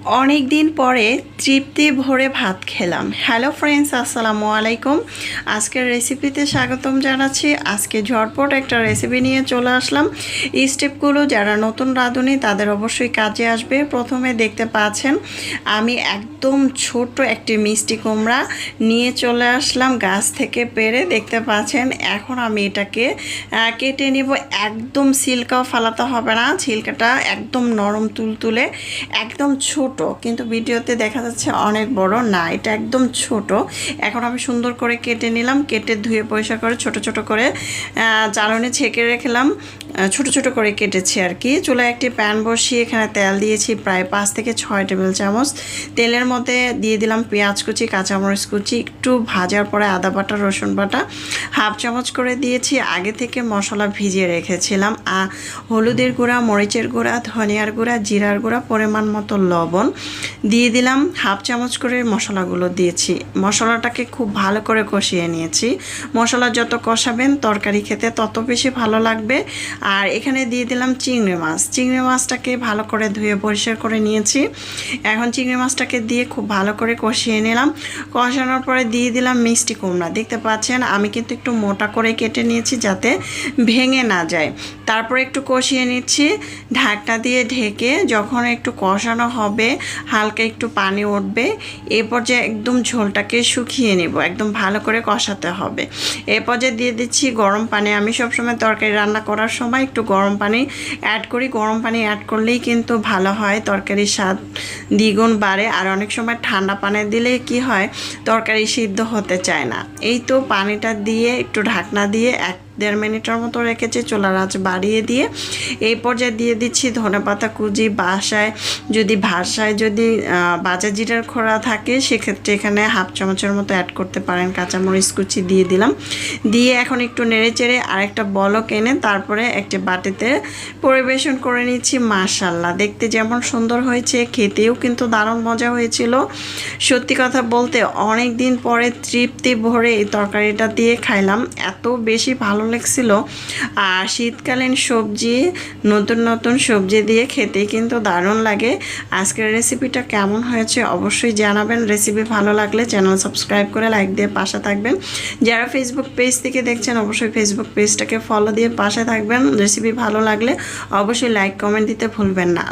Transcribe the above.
অনেক দিন পরে তৃপ্তি ভরে ভাত খেলাম। হ্যালো ফ্রেন্ডস, আসসালামু আলাইকুম। আজকের রেসিপিতে স্বাগতম জানাচ্ছি। আজকে ঝটপট একটা রেসিপি নিয়ে চলে আসলাম। এই স্টেপগুলো যারা নতুন রাঁধুনি তাদের অবশ্যই কাজে আসবে। প্রথমে দেখতে পাচ্ছেন আমি একদম ছোট একটি মিষ্টি কুমড়া নিয়ে চলে আসলাম গাছ থেকে পেড়ে। দেখতে পাচ্ছেন এখন আমি এটাকে কেটে নিব। একদম ছিলকাও ফালাতে হবে না, ছিলকাটা একদম নরম তুলতুলে, একদম ছোট, কিন্তু ভিডিওতে দেখা যাচ্ছে অনেক বড়। না, এটা একদম ছোট। এখন আমি সুন্দর করে কেটে নিলাম। কেটে ধুয়ে পরিষ্কার করে ছোট ছোট করে চালনে ছেঁকে রেখেলাম। ছোট ছোট করে কেটেছি আর কি। চুলায় একটি প্যান বসিয়ে এখানে তেল দিয়েছি প্রায় 5 থেকে 6 টেবিল চামচ। তেলের মধ্যে দিয়ে দিলাম পেঁয়াজ কুচি, কাঁচামরিচ কুচি, একটু ভাজার পরে আদা বাটা, রসুন বাটা হাফ চামচ করে দিয়েছি। আগে থেকে মশলা ভিজিয়ে রেখেছিলাম। হলুদের গুঁড়া, মরিচের গুঁড়া, ধনিয়ার গুঁড়া, জিরার গুঁড়া, পরিমাণ মতো লবণ দিয়ে দিলাম। হাফ চামচ করে মশলাগুলো দিয়েছি। মশলাটাকে খুব ভালো করে কষিয়ে নিয়েছি। মশলা যত কষাবেন তরকারি খেতে তত বেশি ভালো লাগবে। আর এখানে দিয়ে দিলাম চিংড়ি মাছ। চিংড়ি মাছটাকে ভালো করে ধুয়ে পরিষ্কার করে নিয়েছি। এখন চিংড়ি মাছটাকে দিয়ে খুব ভালো করে কষিয়ে নিলাম। কষানোর পরে দিয়ে দিলাম মিষ্টি কুমড়া। দেখতে পাচ্ছেন আমি কিন্তু একটু মোটা করে কেটে নিয়েছি যাতে ভেঙে না যায়। তারপরে একটু কষিয়ে নিচ্ছি ঢাকনা দিয়ে ঢেকে। যখন একটু কষানো হবে, হালকা একটু পানি উঠবে, এ পর্যায়ে একদম ঝোলটাকে শুকিয়ে নেব। একদম ভালো করে কষাতে হবে। এ পর্যায়ে দিয়ে দিচ্ছি গরম পানি। আমি সবসময় তরকারি রান্না করার সময় একটু গরম পানি অ্যাড করি। গরম পানি অ্যাড করলেই কিন্তু ভালো হয়, তরকারির স্বাদ দ্বিগুণ বাড়ে। আর অনেক সময় ঠান্ডা পানি দিলে কি হয়, তরকারি সিদ্ধ হতে চায় না। এই তো পানিটা দিয়ে একটু ঢাকনা দিয়ে 1-1.5 মিনিটের মতো রেখেছি। চুলার আঁচ বাড়িয়ে দিয়ে এই পর্যায়ে দিয়ে দিচ্ছি ধনেপাতা কুচি। বাসায় যদি ভাজা জিরার খোড়া থাকে সেক্ষেত্রে এখানে হাফ চামচের মতো অ্যাড করতে পারেন। কাঁচামরিচ কুচি দিয়ে দিলাম। দিয়ে এখন একটু নেড়ে চেড়ে আরেকটা বলক এনে তারপরে একটি বাটিতে পরিবেশন করে নিচ্ছি। মাশাআল্লাহ, দেখতে যেমন সুন্দর হয়েছে, খেতেও কিন্তু দারুণ মজা হয়েছিল। সত্যি কথা বলতে অনেক দিন পরে তৃপ্তি ভরে এই তরকারিটা দিয়ে খাইলাম। এত বেশি ভালো লাগছিল। আর শীতকালীন সবজি, নতুন নতুন সবজি দিয়ে খেতে কিন্তু দারুণ লাগে। আজকের রেসিপিটা কেমন হয়েছে অবশ্যই জানাবেন। রেসিপি ভালো লাগলে চ্যানেল সাবস্ক্রাইব করে লাইক দিয়ে পাশে থাকবেন। যারা ফেসবুক পেজ থেকে দেখছেন অবশ্যই ফেসবুক পেজটাকে ফলো দিয়ে পাশে থাকবেন। রেসিপি ভালো লাগলে অবশ্যই লাইক কমেন্ট দিতে ভুলবেন না।